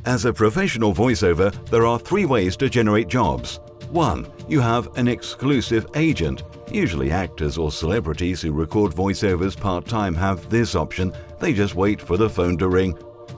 As a professional voiceover, there are 3 ways to generate jobs. 1. You have an exclusive agent. Usually actors or celebrities who record voiceovers part-time have this option. They just wait for the phone to ring.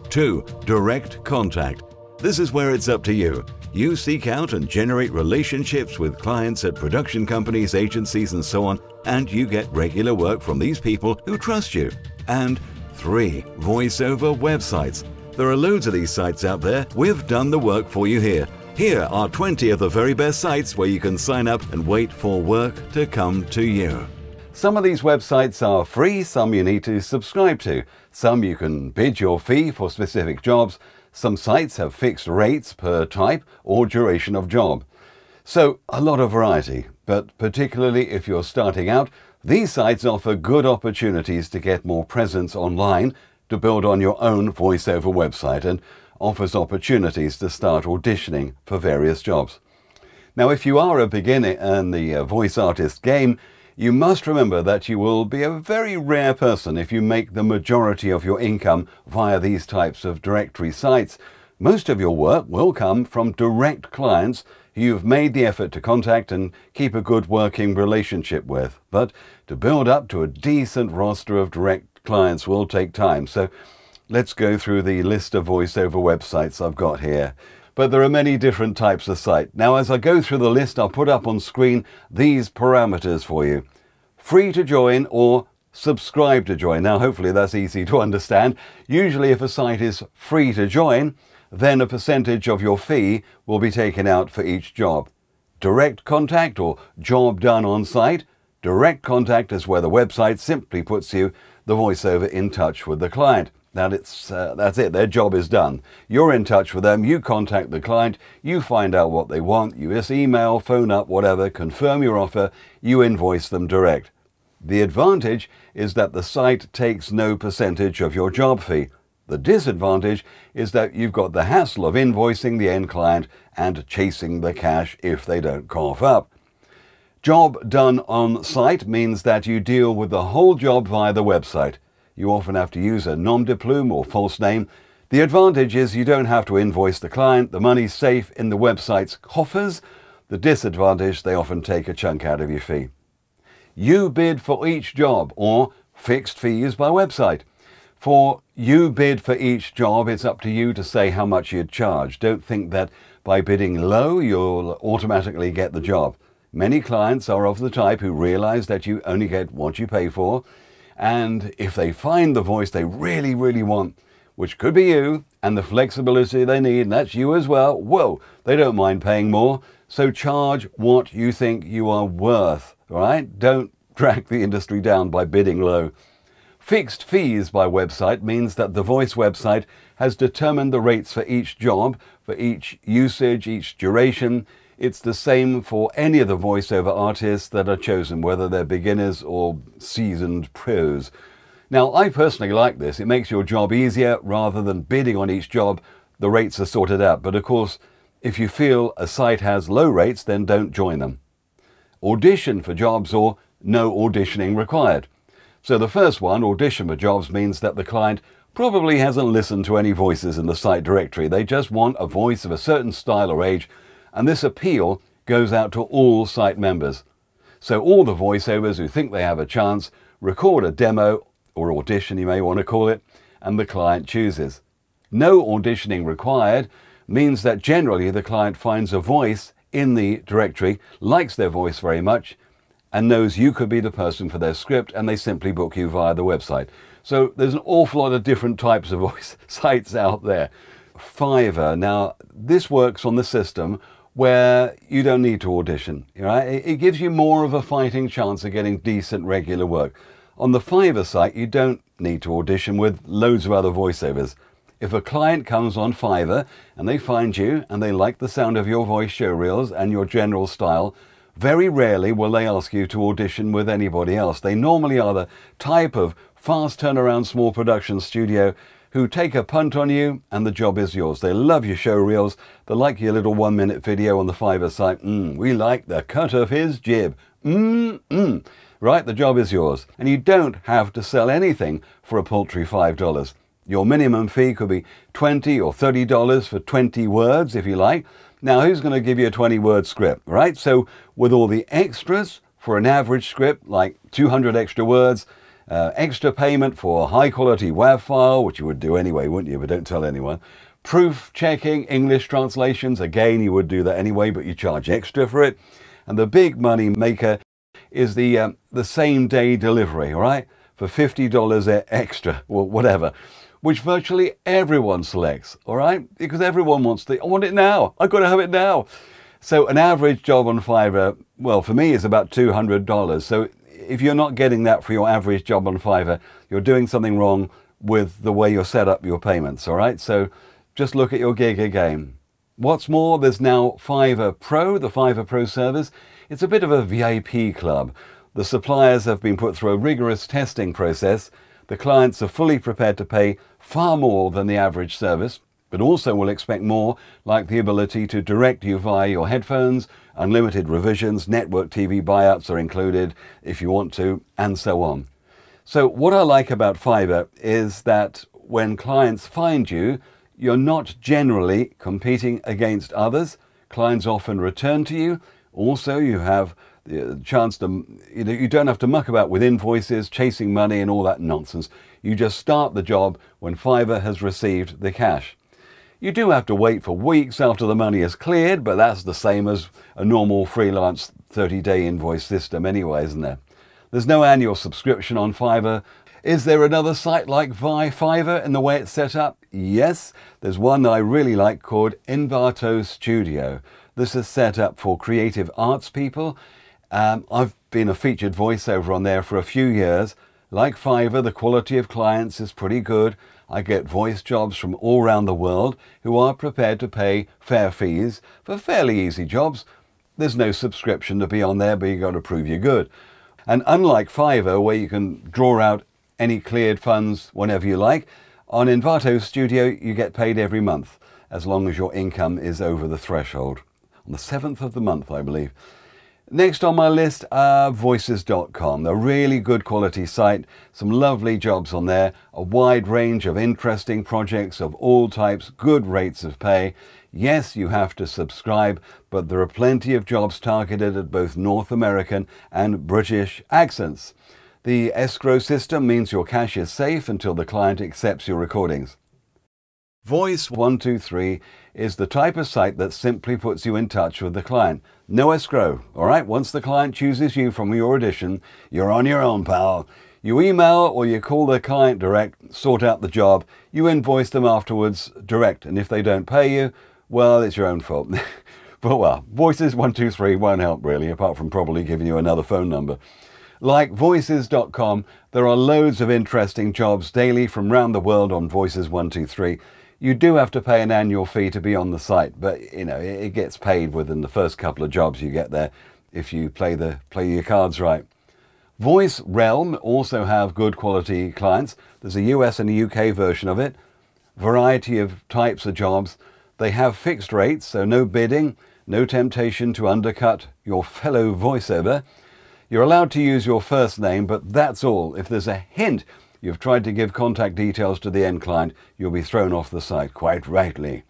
2. Direct contact. This is where it's up to you. You seek out and generate relationships with clients at production companies, agencies, and so on, and you get regular work from these people who trust you. And 3. Voiceover websites. There are loads of these sites out there. We've done the work for you here. Here are 20 of the very best sites where you can sign up and wait for work to come to you. Some of these websites are free, some you need to subscribe to. Some you can bid your fee for specific jobs. Some sites have fixed rates per type or duration of job. So a lot of variety, but particularly if you're starting out, these sites offer good opportunities to get more presence online, to build on your own voiceover website, and offers opportunities to start auditioning for various jobs. Now, if you are a beginner in the voice artist game, you must remember that you will be a very rare person if you make the majority of your income via these types of directory sites. Most of your work will come from direct clients who you've made the effort to contact and keep a good working relationship with. But to build up to a decent roster of direct clients will take time. So let's go through the list of voiceover websites I've got here. But there are many different types of site. Now, as I go through the list, I'll put up on screen these parameters for you. Free to join or subscribe to join. Now, hopefully that's easy to understand. Usually if a site is free to join, then a percentage of your fee will be taken out for each job. Direct contact or job done on site. Direct contact is where the website simply puts you, the voiceover, in touch with the client. That's it, their job is done. You're in touch with them, you contact the client, you find out what they want, you just email, phone up, whatever, confirm your offer, you invoice them direct. The advantage is that the site takes no percentage of your job fee. The disadvantage is that you've got the hassle of invoicing the end client and chasing the cash if they don't cough up. Job done on site means that you deal with the whole job via the website. You often have to use a nom de plume or false name. The advantage is you don't have to invoice the client. The money's safe in the website's coffers. The disadvantage, they often take a chunk out of your fee. You bid for each job, or fixed fees by website. For you bid for each job, it's up to you to say how much you'd charge. Don't think that by bidding low, you'll automatically get the job. Many clients are of the type who realize that you only get what you pay for. And if they find the voice they really, really want, which could be you, and the flexibility they need, and that's you as well, whoa, they don't mind paying more. So charge what you think you are worth, all right? Don't drag the industry down by bidding low. Fixed fees by website means that the voice website has determined the rates for each job, for each usage, each duration. It's the same for any of the voiceover artists that are chosen, whether they're beginners or seasoned pros. Now, I personally like this. It makes your job easier. Rather than bidding on each job, the rates are sorted out. But of course, if you feel a site has low rates, then don't join them. Audition for jobs or no auditioning required. So the first one, audition for jobs, means that the client probably hasn't listened to any voices in the site directory. They just want a voice of a certain style or age. And this appeal goes out to all site members. So all the voiceovers who think they have a chance record a demo, or audition you may want to call it, and the client chooses. No auditioning required means that generally the client finds a voice in the directory, likes their voice very much, and knows you could be the person for their script, and they simply book you via the website. So there's an awful lot of different types of voice sites out there. Fiverr, now this works on the system where you don't need to audition. Right? It gives you more of a fighting chance of getting decent regular work. On the Fiverr site, you don't need to audition with loads of other voiceovers. If a client comes on Fiverr and they find you and they like the sound of your voice show reels and your general style, very rarely will they ask you to audition with anybody else. They normally are the type of fast turnaround small production studio who take a punt on you and the job is yours. They love your show reels. They like your little 1-minute video on the Fiverr site. We like the cut of his jib. Right, the job is yours. And you don't have to sell anything for a paltry $5. Your minimum fee could be $20 or $30 for 20 words if you like. Now, who's going to give you a 20-word script, right? So with all the extras for an average script, like 200 extra words, extra payment for a high-quality WAV file, which you would do anyway, wouldn't you? But don't tell anyone. Proof checking, English translations, again, you would do that anyway, but you charge extra for it. And the big money maker is the same-day delivery, all right, for $50 extra or whatever, which virtually everyone selects, all right, because everyone wants I want it now. I've got to have it now. So an average job on Fiverr, well, for me, is about $200. So if you're not getting that for your average job on Fiverr, you're doing something wrong with the way you set up your payments, all right? So just look at your gig again. What's more, there's now Fiverr Pro, the Fiverr Pro service. It's a bit of a VIP club. The suppliers have been put through a rigorous testing process. The clients are fully prepared to pay far more than the average service, but also will expect more, like the ability to direct you via your headphones, unlimited revisions, network TV buyouts are included if you want to, and so on. So what I like about Fiverr is that when clients find you, you're not generally competing against others. Clients often return to you. Also, you have the chance to, you don't have to muck about with invoices, chasing money and all that nonsense. You just start the job when Fiverr has received the cash. You do have to wait for weeks after the money is cleared, but that's the same as a normal freelance 30-day invoice system anyway, isn't there? There's no annual subscription on Fiverr. Is there another site like Fiverr in the way it's set up? Yes, there's one that I really like called Envato Studio. This is set up for creative arts people. I've been a featured voiceover on there for a few years. Like Fiverr, the quality of clients is pretty good. I get voice jobs from all around the world who are prepared to pay fair fees for fairly easy jobs. There's no subscription to be on there, but you've got to prove you're good. And unlike Fiverr, where you can draw out any cleared funds whenever you like, on Envato Studio you get paid every month, as long as your income is over the threshold. On the 7th of the month, I believe. Next on my list, Voices.com, a really good quality site, some lovely jobs on there, a wide range of interesting projects of all types, good rates of pay. Yes, you have to subscribe, but there are plenty of jobs targeted at both North American and British accents. The escrow system means your cash is safe until the client accepts your recordings. Voice123 is the type of site that simply puts you in touch with the client. No escrow, all right? Once the client chooses you from your audition, you're on your own, pal. You email or you call the client direct, sort out the job, you invoice them afterwards direct, and if they don't pay you, well, it's your own fault. But well, Voices123 won't help really, apart from probably giving you another phone number. Like Voices.com, there are loads of interesting jobs daily from around the world on Voices123. You do have to pay an annual fee to be on the site, but you know, it gets paid within the first couple of jobs you get there if you play your cards right. Voice Realm also have good quality clients. There's a US and a UK version of it. Variety of types of jobs. They have fixed rates, so no bidding, no temptation to undercut your fellow voiceover. You're allowed to use your first name, but that's all. If there's a hint you've tried to give contact details to the end client, you'll be thrown off the site, quite rightly.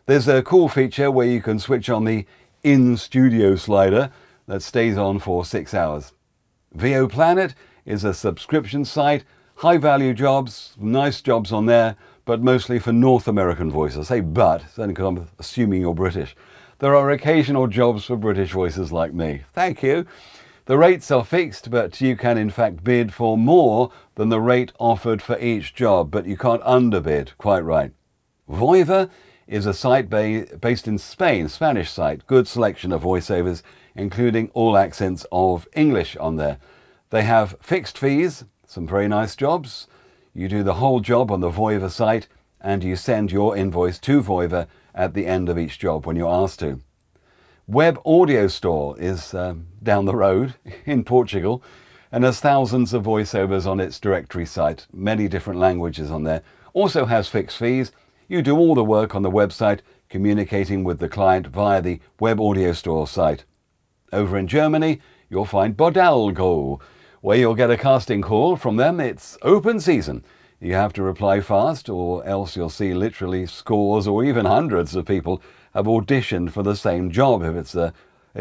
There's a cool feature where you can switch on the in-studio slider that stays on for 6 hours. Voplanet is a subscription site, high-value jobs, nice jobs on there, but mostly for North American voices. I say but, it's only because I'm assuming you're British. There are occasional jobs for British voices like me. Thank you. The rates are fixed, but you can in fact bid for more than the rate offered for each job, but you can't underbid, quite right. Voiceover is a site based in Spain, Spanish site, good selection of voiceovers, including all accents of English on there. They have fixed fees, some very nice jobs. You do the whole job on the Voiceover site, and you send your invoice to Voiceover at the end of each job when you're asked to. Web Audio Store is down the road in Portugal and has thousands of voiceovers on its directory site, many different languages on there. Also has fixed fees. You do all the work on the website, communicating with the client via the Web Audio Store site. Over in Germany, you'll find Algo, where you'll get a casting call from them. It's open season. You have to reply fast, or else you'll see literally scores or even hundreds of people have auditioned for the same job if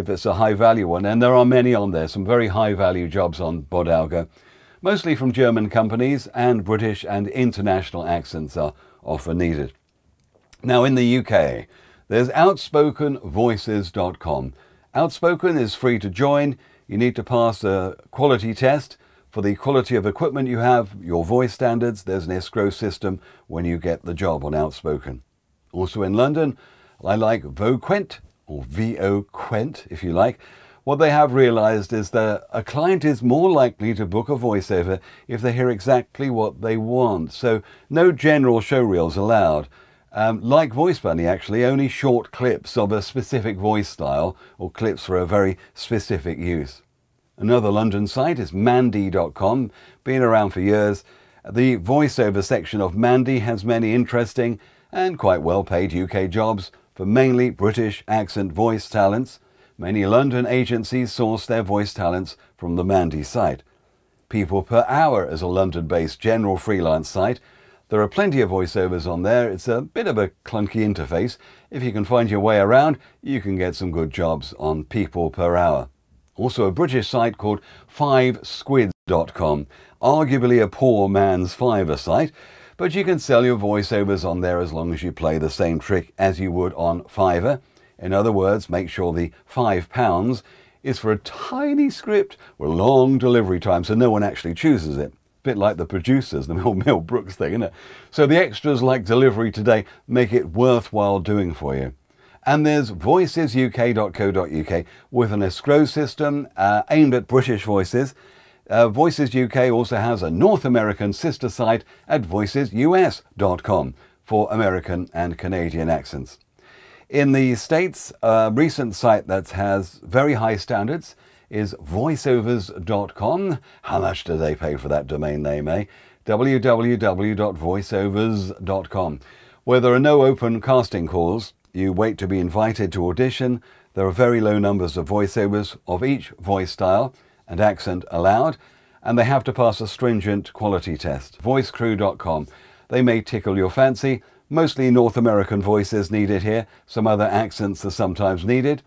it's a high-value one. And there are many on there, some very high-value jobs on Algo, mostly from German companies, and British and international accents are often needed. Now in the UK, there's Voices.com. Outspoken is free to join. You need to pass a quality test for the quality of equipment you have, your voice standards. There's an escrow system when you get the job on Outspoken. Also in London, I like Voquent, or Voquent if you like. What they have realized is that a client is more likely to book a voiceover if they hear exactly what they want. So no general showreels allowed. Like Voice Bunny, actually, only short clips of a specific voice style or clips for a very specific use. Another London site is Mandy.com, been around for years. The voiceover section of Mandy has many interesting and quite well-paid UK jobs for mainly British accent voice talents. Many London agencies source their voice talents from the Mandy site. People Per Hour is a London-based general freelance site. There are plenty of voiceovers on there. It's a bit of a clunky interface. If you can find your way around, you can get some good jobs on People Per Hour. Also a British site called 5squids.com, arguably a poor man's Fiverr site, but you can sell your voiceovers on there as long as you play the same trick as you would on Fiverr. In other words, make sure the £5 is for a tiny script with long delivery time so no one actually chooses it. Bit like the producers, the Mel Brooks thing, isn't it? So the extras like delivery today make it worthwhile doing for you. And there's voicesuk.co.uk with an escrow system aimed at British voices. Voices UK also has a North American sister site at voicesus.com for American and Canadian accents. In the States, a recent site that has very high standards is voiceovers.com. How much do they pay for that domain name, eh? www.voiceovers.com. Where there are no open casting calls, you wait to be invited to audition. There are very low numbers of voiceovers of each voice style and accent allowed, and they have to pass a stringent quality test. Voicecrewcom. They may tickle your fancy. Mostly North American voices needed here. Some other accents are sometimes needed.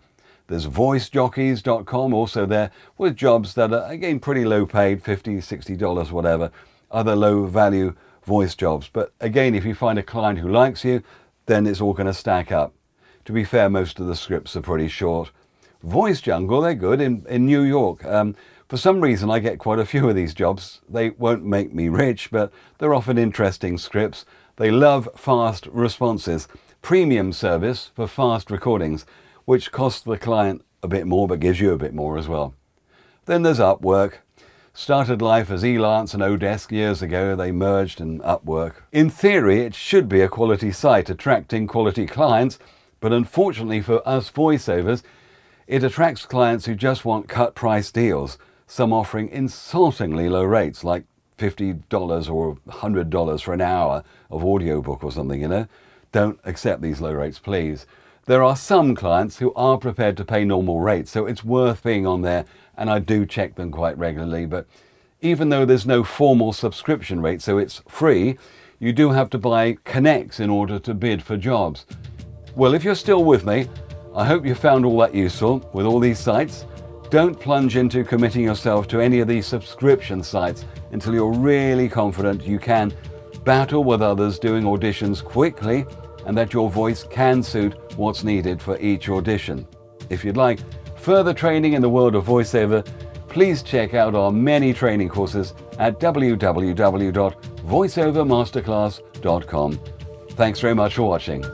There's voicejockeys.com also there with jobs that are, again, pretty low paid, $50, $60, whatever. Other low value voice jobs. But again, if you find a client who likes you, then it's all going to stack up. To be fair, most of the scripts are pretty short. Voice Jungle, they're good in New York. For some reason, I get quite a few of these jobs. They won't make me rich, but they're often interesting scripts. They love fast responses. Premium service for fast recordings, which costs the client a bit more but gives you a bit more as well. Then there's Upwork. Started life as Elance and Odesk years ago. They merged in Upwork. In theory, it should be a quality site attracting quality clients, but unfortunately for us voiceovers, it attracts clients who just want cut price deals, some offering insultingly low rates like $50 or $100 for an hour of audiobook or something, you know. Don't accept these low rates, please. There are some clients who are prepared to pay normal rates, so it's worth being on there, and I do check them quite regularly. But even though there's no formal subscription rate, so it's free, you do have to buy connects in order to bid for jobs. Well, if you're still with me, I hope you found all that useful with all these sites. Don't plunge into committing yourself to any of these subscription sites until you're really confident you can battle with others doing auditions quickly and that your voice can suit what's needed for each audition. If you'd like further training in the world of voiceover, please check out our many training courses at www.voiceovermasterclass.com. Thanks very much for watching.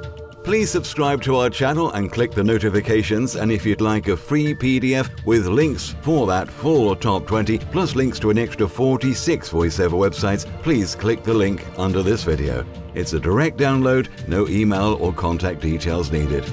Please subscribe to our channel and click the notifications, and if you'd like a free PDF with links for that full top 20 plus links to an extra 46 voiceover websites, please click the link under this video. It's a direct download, no email or contact details needed.